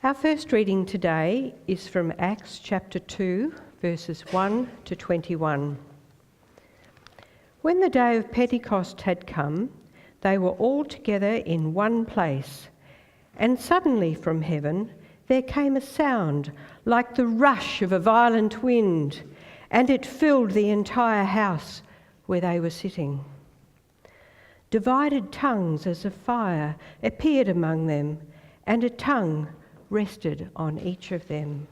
Our first reading today is from Acts chapter 2, verses 1 to 21. When the day of Pentecost had come, they were all together in one place, and suddenly from heaven there came a sound like the rush of a violent wind, and it filled the entire house where they were sitting. Divided tongues as of fire appeared among them, and a tongue rested on each of them.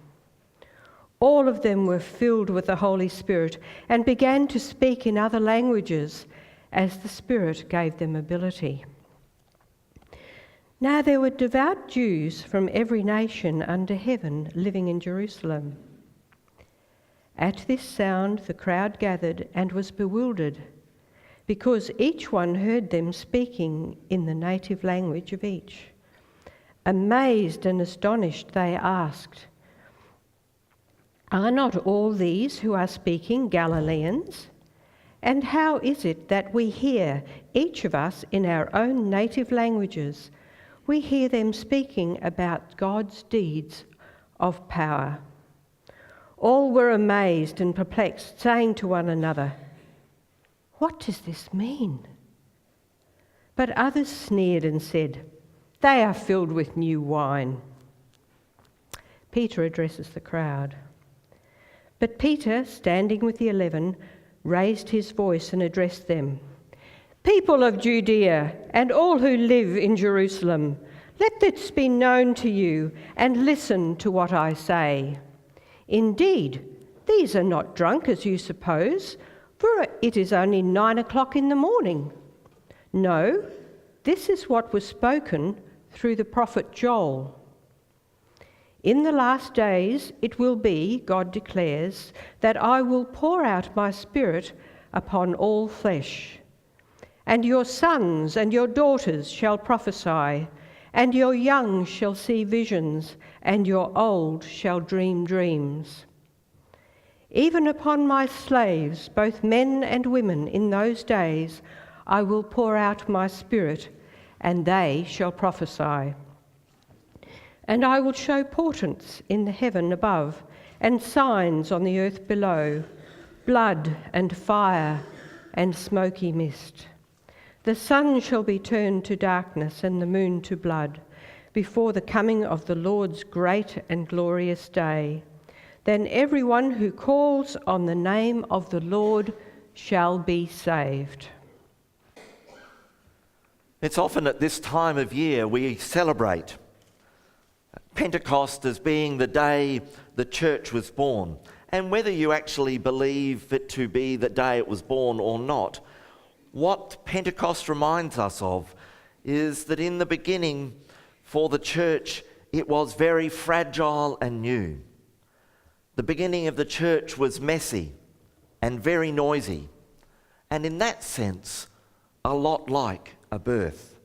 All of them were filled with the Holy Spirit and began to speak in other languages as the Spirit gave them ability. Now there were devout Jews from every nation under heaven living in Jerusalem. At this sound the crowd gathered and was bewildered, because each one heard them speaking in the native language of each. Amazed and astonished, they asked, "Are not all these who are speaking Galileans? And how is it that we hear, each of us in our own native languages, we hear them speaking about God's deeds of power?" All were amazed and perplexed, saying to one another, "What does this mean?" But others sneered and said, "They are filled with new wine." Peter addresses the crowd. But Peter, standing with the 11, raised his voice and addressed them. "People of Judea and all who live in Jerusalem, let this be known to you and listen to what I say. Indeed, these are not drunk as you suppose, for it is only 9 o'clock in the morning. No, this is what was spoken through the prophet Joel. In the last days it will be, God declares, that I will pour out my Spirit upon all flesh. And your sons and your daughters shall prophesy, and your young shall see visions, and your old shall dream dreams. Even upon my slaves, both men and women, in those days I will pour out my Spirit, and they shall prophesy. And I will show portents in the heaven above, and signs on the earth below, blood and fire and smoky mist. The sun shall be turned to darkness and the moon to blood, before the coming of the Lord's great and glorious day. Then everyone who calls on the name of the Lord shall be saved." It's often at this time of year we celebrate Pentecost as being the day the church was born. And whether you actually believe it to be the day it was born or not, what Pentecost reminds us of is that in the beginning for the church it was very fragile and new. The beginning of the church was messy and very noisy, and in that sense a lot like a birth.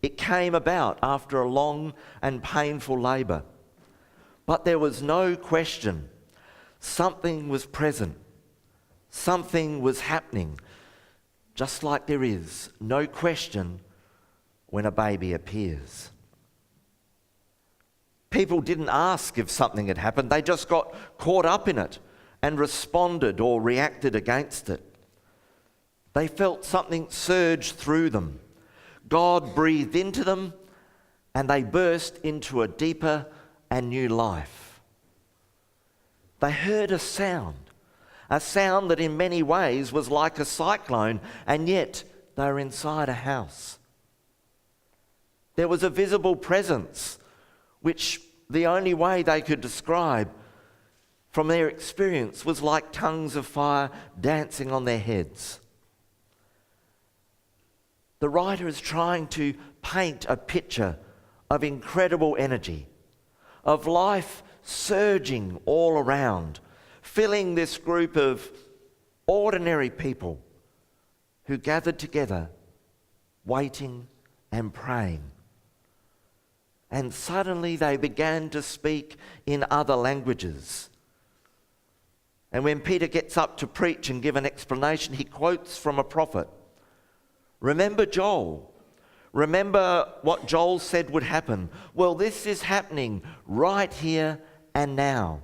It came about after a long and painful labour, but there was no question something was present, something was happening, just like there is no question when a baby appears. People didn't ask if something had happened, they just got caught up in it and responded or reacted against it. They felt something surge through them. God breathed into them and they burst into a deeper and new life. They heard a sound that in many ways was like a cyclone, and yet they were inside a house. There was a visible presence which the only way they could describe from their experience was like tongues of fire dancing on their heads. The writer is trying to paint a picture of incredible energy, of life surging all around, filling this group of ordinary people who gathered together, waiting and praying. And suddenly they began to speak in other languages. And when Peter gets up to preach and give an explanation, he quotes from a prophet. Remember Joel. Remember what Joel said would happen. Well, this is happening right here and now.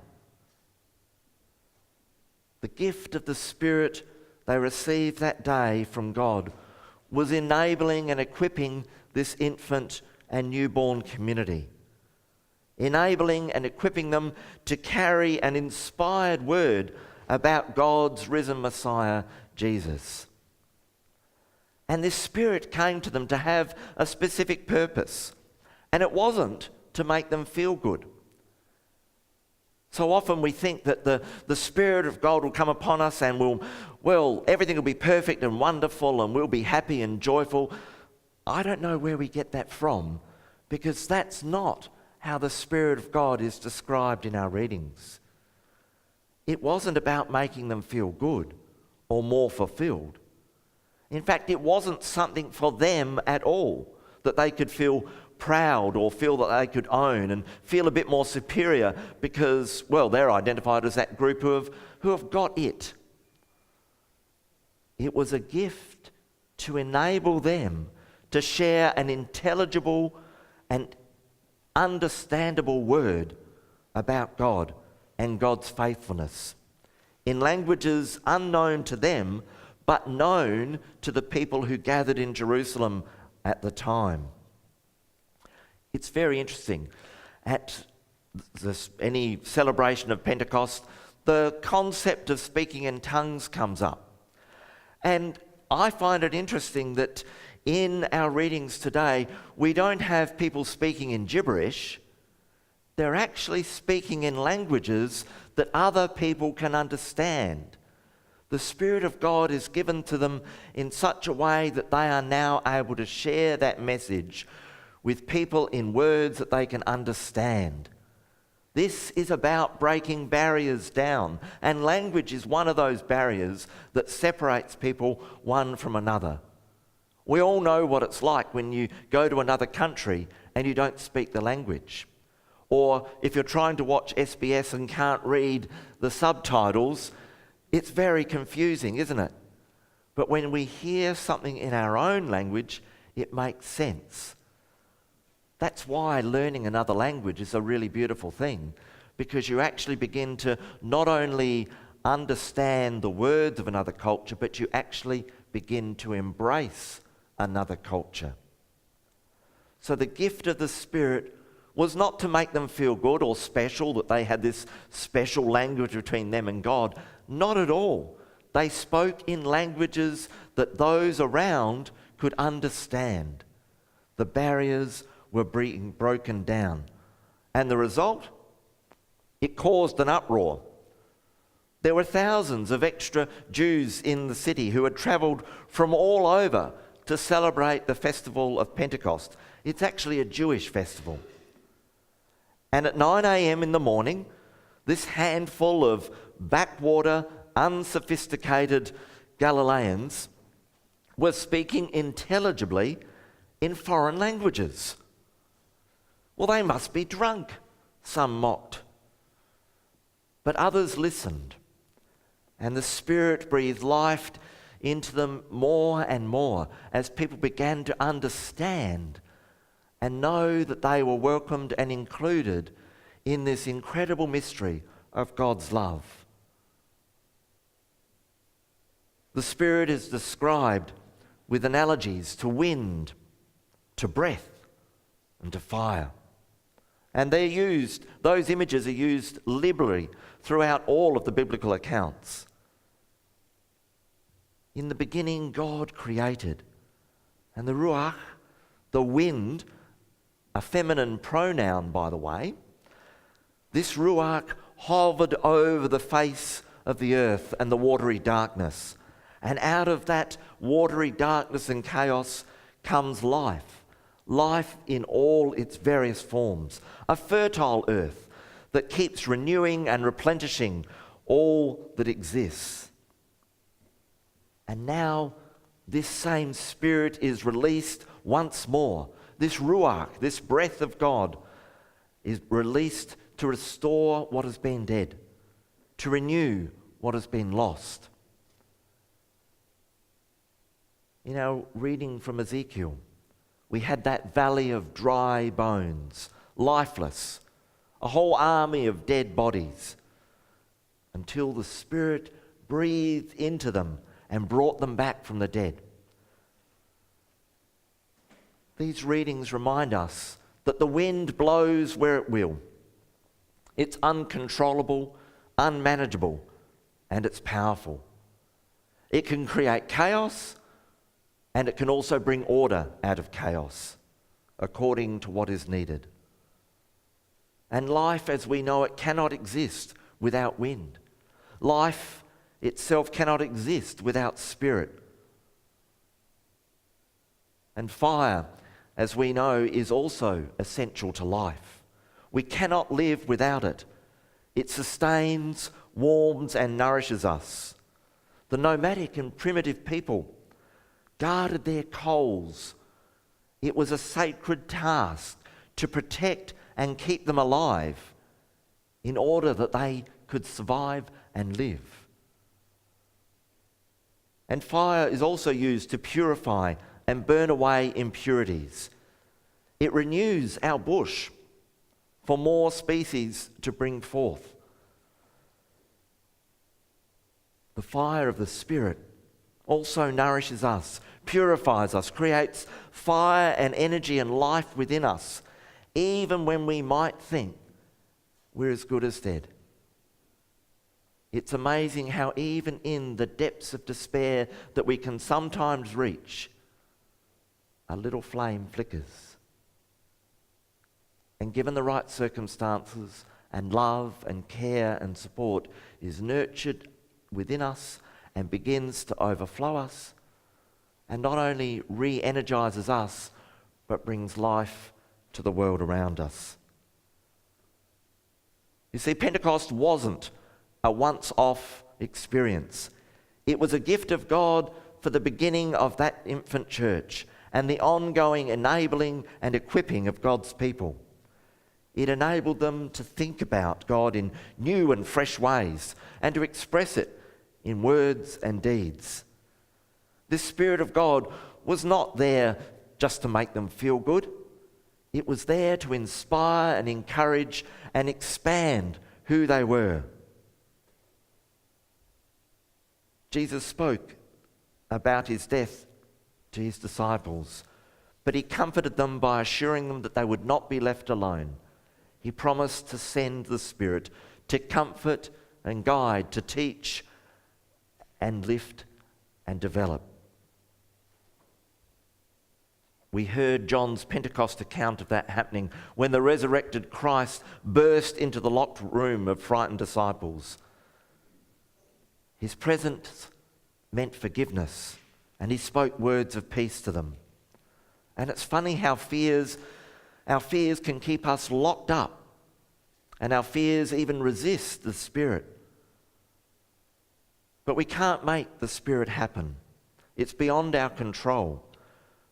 The gift of the Spirit they received that day from God was enabling and equipping this infant and newborn community. Enabling and equipping them to carry an inspired word about God's risen Messiah, Jesus. And this Spirit came to them to have a specific purpose. And it wasn't to make them feel good. So often we think that the Spirit of God will come upon us and everything will be perfect and wonderful and we'll be happy and joyful. I don't know where we get that from, because that's not how the Spirit of God is described in our readings. It wasn't about making them feel good or more fulfilled. In fact, it wasn't something for them at all, that they could feel proud or feel that they could own and feel a bit more superior because, they're identified as that group who have got it. It was a gift to enable them to share an intelligible and understandable word about God and God's faithfulness in languages unknown to them, but known to the people who gathered in Jerusalem at the time. It's very interesting. At any celebration of Pentecost, the concept of speaking in tongues comes up. And I find it interesting that in our readings today, we don't have people speaking in gibberish. They're actually speaking in languages that other people can understand. The Spirit of God is given to them in such a way that they are now able to share that message with people in words that they can understand. This is about breaking barriers down, and language is one of those barriers that separates people one from another. We all know what it's like when you go to another country and you don't speak the language. Or if you're trying to watch SBS and can't read the subtitles, it's very confusing, isn't it? But when we hear something in our own language, it makes sense. That's why learning another language is a really beautiful thing, because you actually begin to not only understand the words of another culture, but you actually begin to embrace another culture. So the gift of the Spirit was not to make them feel good or special, that they had this special language between them and God. Not at all. They spoke in languages that those around could understand. The barriers were being broken down. And the result? It caused an uproar. There were thousands of extra Jews in the city who had travelled from all over to celebrate the festival of Pentecost. It's actually a Jewish festival. And at 9 a.m. in the morning, this handful of backwater, unsophisticated Galileans were speaking intelligibly in foreign languages. Well, they must be drunk, some mocked. But others listened, and the Spirit breathed life into them more and more as people began to understand and know that they were welcomed and included in this incredible mystery of God's love. The Spirit is described with analogies to wind, to breath, and to fire. And those images are used liberally throughout all of the biblical accounts. In the beginning, God created, and the ruach, the wind, a feminine pronoun, by the way, this ruach hovered over the face of the earth and the watery darkness. And out of that watery darkness and chaos comes life. Life in all its various forms. A fertile earth that keeps renewing and replenishing all that exists. And now this same Spirit is released once more. This ruach, this breath of God, is released to restore what has been dead, to renew what has been lost. In our reading from Ezekiel, we had that valley of dry bones, lifeless, a whole army of dead bodies, until the Spirit breathed into them and brought them back from the dead. These readings remind us that the wind blows where it will. It's uncontrollable, unmanageable, and it's powerful. It can create chaos, and it can also bring order out of chaos, according to what is needed. And life as we know it cannot exist without wind. Life itself cannot exist without spirit. And fire, as we know, is also essential to life. We cannot live without it. It sustains, warms, and nourishes us. The nomadic and primitive people guarded their coals. It was a sacred task to protect and keep them alive in order that they could survive and live. And fire is also used to purify and burn away impurities. It renews our bush for more species to bring forth. The fire of the Spirit also nourishes us, purifies us, creates fire and energy and life within us, even when we might think we're as good as dead. It's amazing how even in the depths of despair that we can sometimes reach, a little flame flickers. And given the right circumstances, and love and care and support is nurtured within us and begins to overflow us, and not only re-energizes us, but brings life to the world around us. You see, Pentecost wasn't a once-off experience. It was a gift of God for the beginning of that infant church and the ongoing enabling and equipping of God's people. It enabled them to think about God in new and fresh ways and to express it in words and deeds. This Spirit of God was not there just to make them feel good. It was there to inspire and encourage and expand who they were. Jesus spoke about his death to his disciples, but he comforted them by assuring them that they would not be left alone. He promised to send the Spirit to comfort and guide, to teach and lift and develop. We heard John's Pentecost account of that happening when the resurrected Christ burst into the locked room of frightened disciples. His presence meant forgiveness, and he spoke words of peace to them. And it's funny how our fears can keep us locked up, and our fears even resist the Spirit. But we can't make the Spirit happen. It's beyond our control.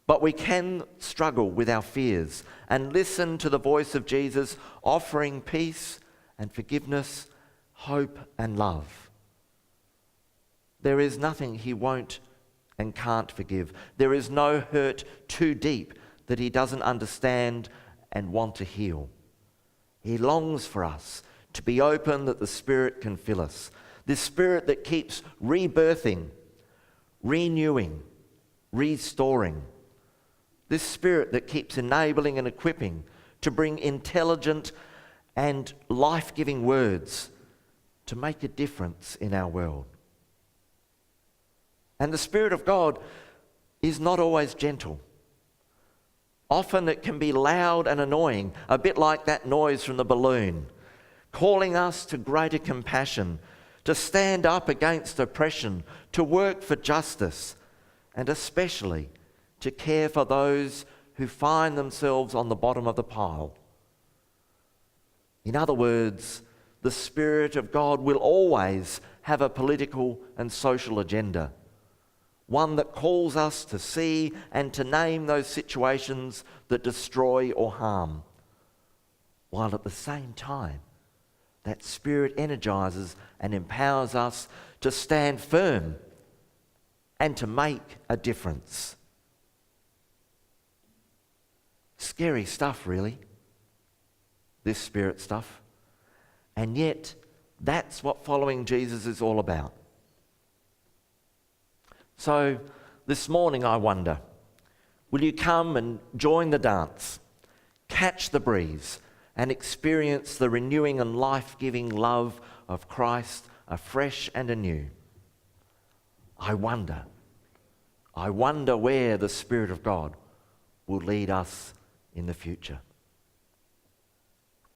But we can struggle with our fears and listen to the voice of Jesus offering peace and forgiveness, hope and love. There is nothing he won't and can't forgive. There is no hurt too deep that he doesn't understand and want to heal. He longs for us to be open that the Spirit can fill us. This Spirit that keeps rebirthing, renewing, restoring. This Spirit that keeps enabling and equipping to bring intelligent and life-giving words to make a difference in our world. And the Spirit of God is not always gentle. Often it can be loud and annoying, a bit like that noise from the balloon, calling us to greater compassion, to stand up against oppression, to work for justice, and especially to care for those who find themselves on the bottom of the pile. In other words, the Spirit of God will always have a political and social agenda, one that calls us to see and to name those situations that destroy or harm, while at the same time, that Spirit energizes and empowers us to stand firm and to make a difference. Scary stuff, really, this Spirit stuff. And yet, that's what following Jesus is all about. So, this morning I wonder, will you come and join the dance, catch the breeze, and experience the renewing and life-giving love of Christ afresh and anew? I wonder where the Spirit of God will lead us in the future.